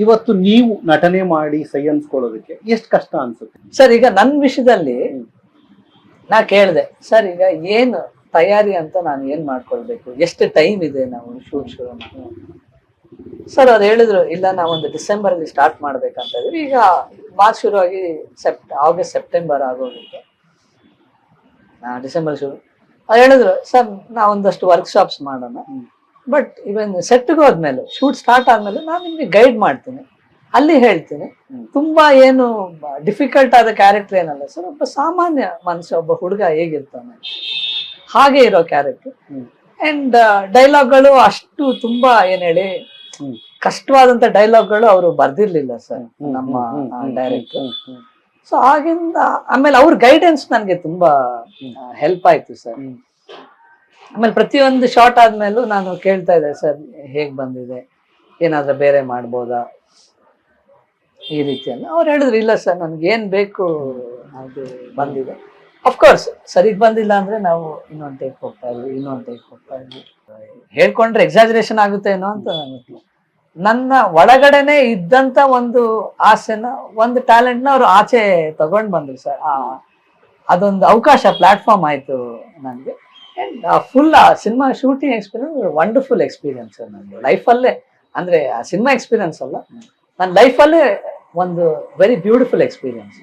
ಇವತ್ತು ನೀವು ನಟನೆ ಮಾಡಿ ಸೈ ಅನ್ಸ್ಕೊಳ್ಳೋದಕ್ಕೆ ಎಷ್ಟು ಕಷ್ಟ ಅನ್ಸುತ್ತೆ? ಸರ್ ಈಗ ನನ್ನ ವಿಷಯದಲ್ಲಿ ನಾ ಕೇಳಿದೆ, ಸರ್ ಈಗ ಏನು ತಯಾರಿ ಅಂತ ನಾನು ಏನ್ ಮಾಡ್ಕೊಳ್ಬೇಕು, ಎಷ್ಟು ಟೈಮ್ ಇದೆ ನಾವು ಶೂಟ್ ಶುರು ಮಾಡಿ? ಸರ್ ಅವ್ರು ಹೇಳಿದ್ರು, ಇಲ್ಲ ನಾವೊಂದು ಡಿಸೆಂಬರ್ ಅಲ್ಲಿ ಸ್ಟಾರ್ಟ್ ಮಾಡ್ಬೇಕಂತ ಇದ್ವಿ. ಈಗ ಮಾರ್ಚ್ ಶುರುವಾಗಿ ಆಗಸ್ಟ್ ಸೆಪ್ಟೆಂಬರ್ ಆಗೋಗಿತ್ತು, ಡಿಸೆಂಬರ್ ಶುರು. ಅವ್ರು ಹೇಳಿದ್ರು, ಸರ್ ನಾವೊಂದಷ್ಟು ವರ್ಕ್ಶಾಪ್ಸ್ ಮಾಡೋಣ, ಬಟ್ ಇವನ್ ಸೆಟ್ಗೆ ಹೋದ್ಮೇಲೆ ಶೂಟ್ ಸ್ಟಾರ್ಟ್ ಆದ್ಮೇಲೆ ನಾನು ನಿಮ್ಗೆ ಗೈಡ್ ಮಾಡ್ತೀನಿ, ಅಲ್ಲಿ ಹೇಳ್ತೀನಿ. ತುಂಬಾ ಏನು ಡಿಫಿಕಲ್ಟ್ ಆದ ಕ್ಯಾರೆಕ್ಟರ್ ಏನಲ್ಲ ಸರ್, ಒಬ್ಬ ಸಾಮಾನ್ಯ ಮನುಷ್ಯ, ಒಬ್ಬ ಹುಡುಗ ಹೇಗಿರ್ತಾನೆ ಹಾಗೆ ಇರೋ ಕ್ಯಾರೆಕ್ಟರ್. ಅಂಡ್ ಡೈಲಾಗ್ಗಳು ಅಷ್ಟು ತುಂಬಾ ಏನ್ ಹೇಳಿ ಕಷ್ಟವಾದಂತ ಡೈಲಾಗ್ಗಳು ಅವರು ಬರ್ದಿರ್ಲಿಲ್ಲ ಸರ್ ನಮ್ಮ ಡೈರೆಕ್ಟರ್. ಸೊ ಆಗಿಂದ ಆಮೇಲೆ ಅವ್ರ ಗೈಡೆನ್ಸ್ ನನ್ಗೆ ತುಂಬಾ ಹೆಲ್ಪ್ ಆಯ್ತು ಸರ್. ಆಮೇಲೆ ಪ್ರತಿಯೊಂದು ಶಾರ್ಟ್ ಆದ್ಮೇಲೂ ನಾನು ಕೇಳ್ತಾ ಇದ್ದೆ, ಸರ್ ಹೇಗ್ ಬಂದಿದೆ, ಏನಾದ್ರೂ ಬೇರೆ ಮಾಡ್ಬೋದಾ ಈ ರೀತಿಯಲ್ಲ. ಅವ್ರು ಹೇಳಿದ್ರು, ಇಲ್ಲ ಸರ್ ನನ್ಗೆ ಏನ್ ಬೇಕು ಅದು ಬಂದಿದೆ. ಅಫ್ಕೋರ್ಸ್ ಸರಿಗ್ ಬಂದಿಲ್ಲ ಅಂದ್ರೆ ನಾವು ಇನ್ನೊಂದು ಟೇಕ್ ಹೋಗ್ತಾ ಇದ್ವಿ. ಹೇಳ್ಕೊಂಡ್ರೆ ಎಕ್ಸಾಜರೇಷನ್ ಆಗುತ್ತೆ ಏನೋ ಅಂತ ನನ್ನ ಒಳಗಡೆನೆ ಇದ್ದಂತ ಒಂದು ಆಸೆನ, ಒಂದು ಟ್ಯಾಲೆಂಟ್ ನ ಅವ್ರು ಆಚೆ ತಗೊಂಡ್ ಬಂದ್ರು ಸರ್. ಅದೊಂದು ಅವಕಾಶ, ಪ್ಲಾಟ್ಫಾರ್ಮ್ ಆಯ್ತು ನನ್ಗೆ. And full cinema shooting experience wonderful experience sir ನನ್ಗೆ ಲೈಫಲ್ಲೇ. ಅಂದ್ರೆ ಆ ಸಿನಿಮಾ ಎಕ್ಸ್ಪೀರಿಯನ್ಸ್ ಅಲ್ಲ, ನನ್ನ ಲೈಫಲ್ಲೇ ಒಂದು ವೆರಿ ಬ್ಯೂಟಿಫುಲ್ ಎಕ್ಸ್ಪೀರಿಯನ್ಸ್.